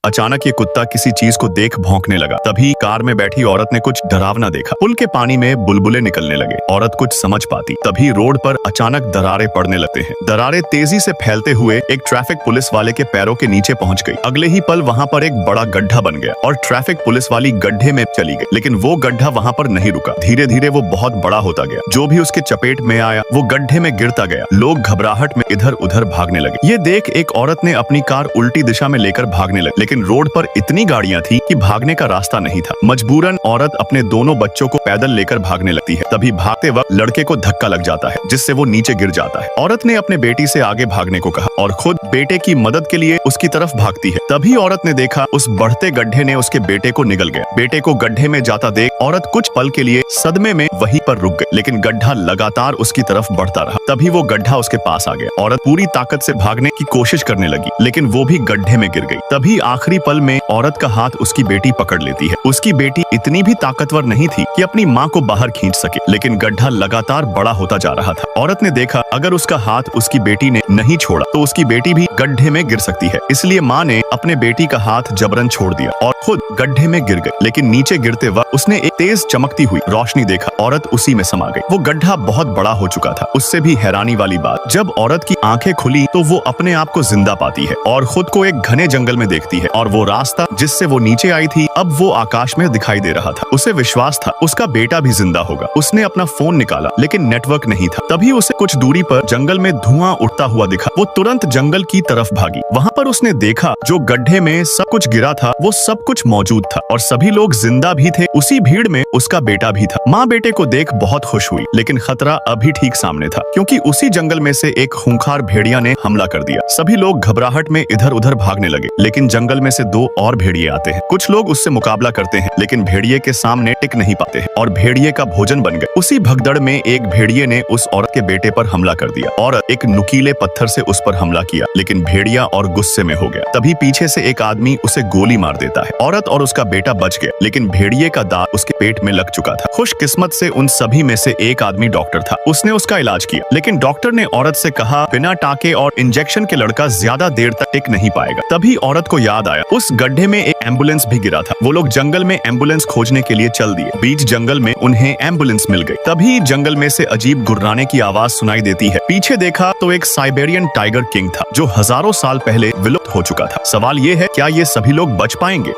अचानक ये कुत्ता किसी चीज को देख भौंकने लगा। तभी कार में बैठी औरत ने कुछ डरावना देखा। पुल के पानी में बुलबुले निकलने लगे। औरत कुछ समझ पाती तभी रोड पर अचानक दरारें पड़ने लगते हैं। दरारें तेजी से फैलते हुए एक ट्रैफिक पुलिस वाले के पैरों के नीचे पहुंच गई। अगले ही पल वहां पर एक बड़ा गड्ढा बन गया और ट्रैफिक पुलिस वाली गड्ढे में चली गई। लेकिन वो गड्ढा वहां पर नहीं रुका। धीरे धीरे वो बहुत बड़ा होता गया। जो भी उसके चपेट में आया वो गड्ढे में गिरता गया। लोग घबराहट में इधर उधर भागने लगे। ये देख एक औरत ने अपनी कार उल्टी दिशा में लेकर भागने लगी। लेकिन रोड पर इतनी गाड़ियां थी कि भागने का रास्ता नहीं था। मजबूरन औरत अपने दोनों बच्चों को पैदल लेकर भागने लगती है। तभी भागते वक्त लड़के को धक्का लग जाता है जिससे वो नीचे गिर जाता है। औरत ने अपने बेटी से आगे भागने को कहा और खुद बेटे की मदद के लिए उसकी तरफ भागती है। तभी औरत ने देखा उस बढ़ते गड्ढे ने उसके बेटे को निगल गया। बेटे को गड्ढे में जाता देख औरत कुछ पल के लिए सदमे में वहीं पर रुक गई। लेकिन गड्ढा लगातार उसकी तरफ बढ़ता रहा। तभी वो गड्ढा उसके पास आ गया। औरत पूरी ताकत से भागने की कोशिश करने लगी लेकिन वो भी गड्ढे में गिर गई। तभी आखिरी पल में औरत का हाथ उसकी बेटी पकड़ लेती है। उसकी बेटी इतनी भी ताकतवर नहीं थी कि अपनी माँ को बाहर खींच सके। लेकिन गड्ढा लगातार बड़ा होता जा रहा था। औरत ने देखा अगर उसका हाथ उसकी बेटी ने नहीं छोड़ा तो उसकी बेटी भी गड्ढे में गिर सकती है। इसलिए माँ ने अपने बेटी का हाथ जबरन छोड़ दिया और खुद गड्ढे में गिर गई। लेकिन नीचे गिरते वक्त उसने एक तेज चमकती हुई रोशनी देखा। औरत उसी में समा गई। वो गड्ढा बहुत बड़ा हो चुका था। उससे भी हैरानी वाली बात, जब औरत की आंखें खुली तो वो अपने आप को जिंदा पाती है और खुद को एक घने जंगल में देखती है। और वो रास्ता जिससे वो नीचे आई थी अब वो आकाश में दिखाई दे रहा था। उसे विश्वास था उसका बेटा भी जिंदा होगा। उसने अपना फोन निकाला लेकिन नेटवर्क नहीं था। तभी उसे कुछ दूरी पर जंगल में धुआं उठता हुआ दिखा। वो तुरंत जंगल की तरफ भागी। वहाँ पर उसने देखा जो गड्ढे में सब कुछ गिरा था वो सब कुछ मौजूद था और सभी लोग जिंदा भी थे। उसी भीड़ में उसका बेटा भी था। माँ बेटे को देख बहुत खुश हुई लेकिन खतरा अभी ठीक सामने था क्योंकि उसी जंगल में से एक खूंखार भेड़िया ने हमला कर दिया। सभी लोग घबराहट में इधर उधर भागने लगे। लेकिन जंगल में से दो और भेड़िए आते हैं। कुछ लोग उससे मुकाबला करते हैं लेकिन भेड़िए के सामने टिक नहीं पाते हैं और भेड़िए का भोजन बन गए। उसी भगदड़ में एक भेड़िए ने उस औरत के बेटे पर हमला कर दिया। औरत एक नुकीले पत्थर से उस पर हमला किया लेकिन भेड़िया और गुस्से में हो गया। तभी पीछे से एक आदमी उसे गोली मार देता है। औरत और उसका बेटा बच गया लेकिन भेड़िए का दांत उसके पेट में लग चुका था। खुशकिस्मत से उन सभी में से एक आदमी डॉक्टर था। उसने उसका इलाज किया लेकिन डॉक्टर ने औरत से कहा बिना टाके और इंजेक्शन के लड़का ज्यादा देर तक टिक नहीं पाएगा। तभी औरत को याद आया उस गड्ढे में एक एम्बुलेंस भी गिरा था। वो लोग जंगल में एम्बुलेंस खोजने के लिए चल दिए। बीच जंगल में उन्हें एम्बुलेंस मिल गई। तभी जंगल में से अजीब गुर्राने की आवाज सुनाई देती है। पीछे देखा तो एक साइबेरियन टाइगर किंग था जो हजारों साल पहले विलुप्त हो चुका था। सवाल ये है क्या ये सभी लोग बच पाएंगे।